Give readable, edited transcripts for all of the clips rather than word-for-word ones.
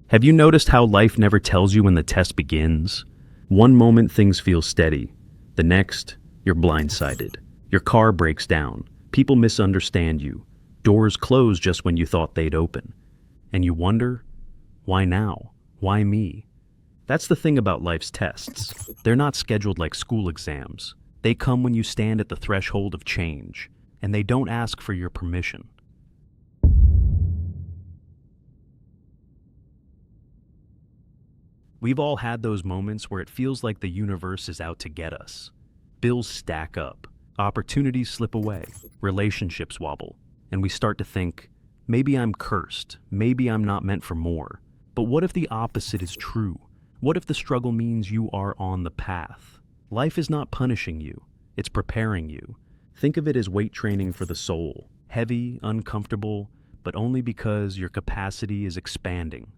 Have you noticed how life never tells you when the test begins? One moment things feel steady. The next, you're blindsided. Your car breaks down. People misunderstand you. Doors close just when you thought they'd open. And you wonder, why now? Why me? That's the thing about life's tests. They're not scheduled like school exams. They come when you stand at the threshold of change, and they don't ask for your permission. We've all had those moments where it feels like the universe is out to get us. Bills stack up, opportunities slip away, relationships wobble, and we start to think, maybe I'm cursed, maybe I'm not meant for more. But what if the opposite is true? What if the struggle means you are on the path? Life is not punishing you, it's preparing you. Think of it as weight training for the soul, heavy, uncomfortable, but only because your capacity is expanding.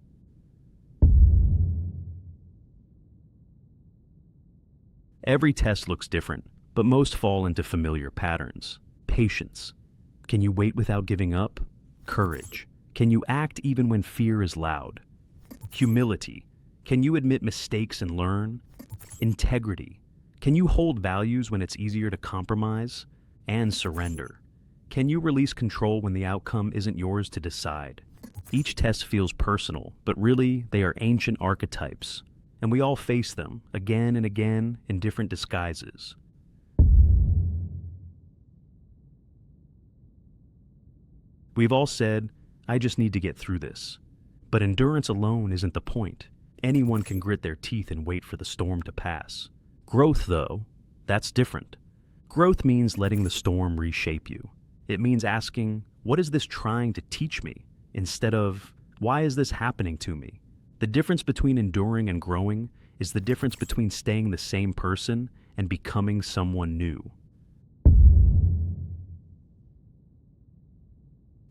Every test looks different, but most fall into familiar patterns. Patience. Can you wait without giving up? Courage. Can you act even when fear is loud? Humility. Can you admit mistakes and learn? Integrity. Can you hold values when it's easier to compromise? And surrender. Can you release control when the outcome isn't yours to decide? Each test feels personal, but really, they are ancient archetypes, and we all face them again and again in different disguises. We've all said, I just need to get through this. But endurance alone isn't the point. Anyone can grit their teeth and wait for the storm to pass. Growth, though, that's different. Growth means letting the storm reshape you. It means asking, what is this trying to teach me? Instead of, why is this happening to me? The difference between enduring and growing is the difference between staying the same person and becoming someone new.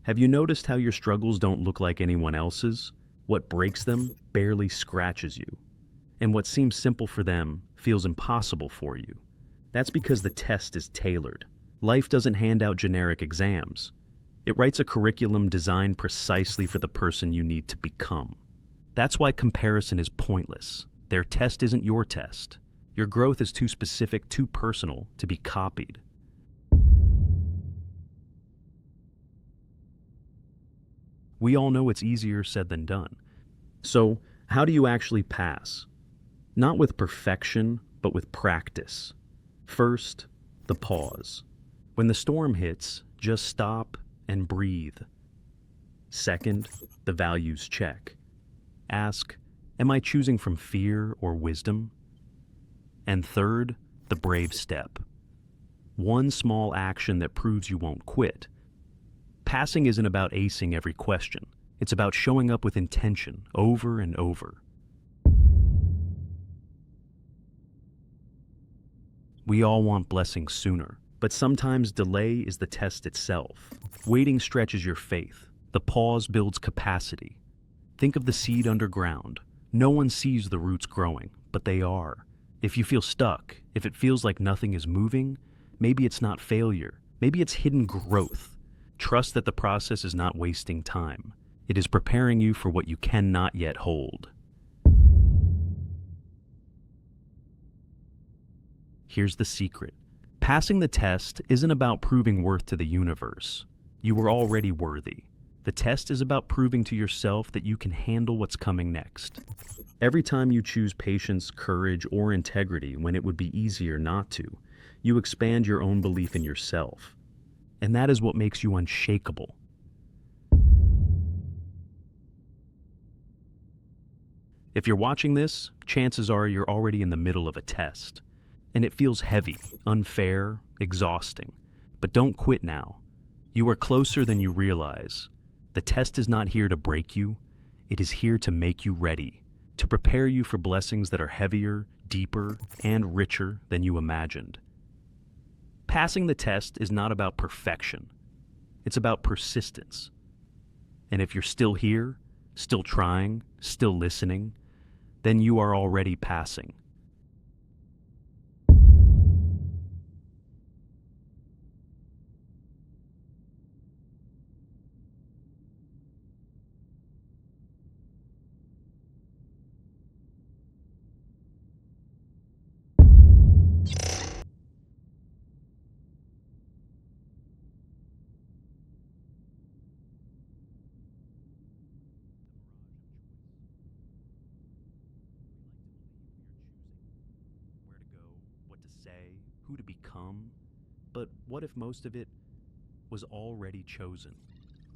Have you noticed how your struggles don't look like anyone else's? What breaks them barely scratches you. And what seems simple for them feels impossible for you. That's because the test is tailored. Life doesn't hand out generic exams. It writes a curriculum designed precisely for the person you need to become. That's why comparison is pointless. Their test isn't your test. Your growth is too specific, too personal to be copied. We all know it's easier said than done. So, how do you actually pass? Not with perfection, but with practice. First, the pause. When the storm hits, just stop and breathe. Second, the values check. Ask, am I choosing from fear or wisdom? And third, the brave step. One small action that proves you won't quit. Passing isn't about acing every question. It's about showing up with intention over and over. We all want blessings sooner, but sometimes delay is the test itself. Waiting stretches your faith. The pause builds capacity. Think of the seed underground. No one sees the roots growing, but they are. If you feel stuck, if it feels like nothing is moving, maybe it's not failure. Maybe it's hidden growth. Trust that the process is not wasting time. It is preparing you for what you cannot yet hold. Here's the secret. Passing the test isn't about proving worth to the universe. You are already worthy. The test is about proving to yourself that you can handle what's coming next. Every time you choose patience, courage, or integrity when it would be easier not to, you expand your own belief in yourself. And that is what makes you unshakable. If you're watching this, chances are you're already in the middle of a test. And it feels heavy, unfair, exhausting. But don't quit now. You are closer than you realize. The test is not here to break you. It is here to make you ready, to prepare you for blessings that are heavier, deeper, and richer than you imagined. Passing the test is not about perfection. It's about persistence. And if you're still here, still trying, still listening, then you are already passing. say, who to become. But what if most of it was already chosen?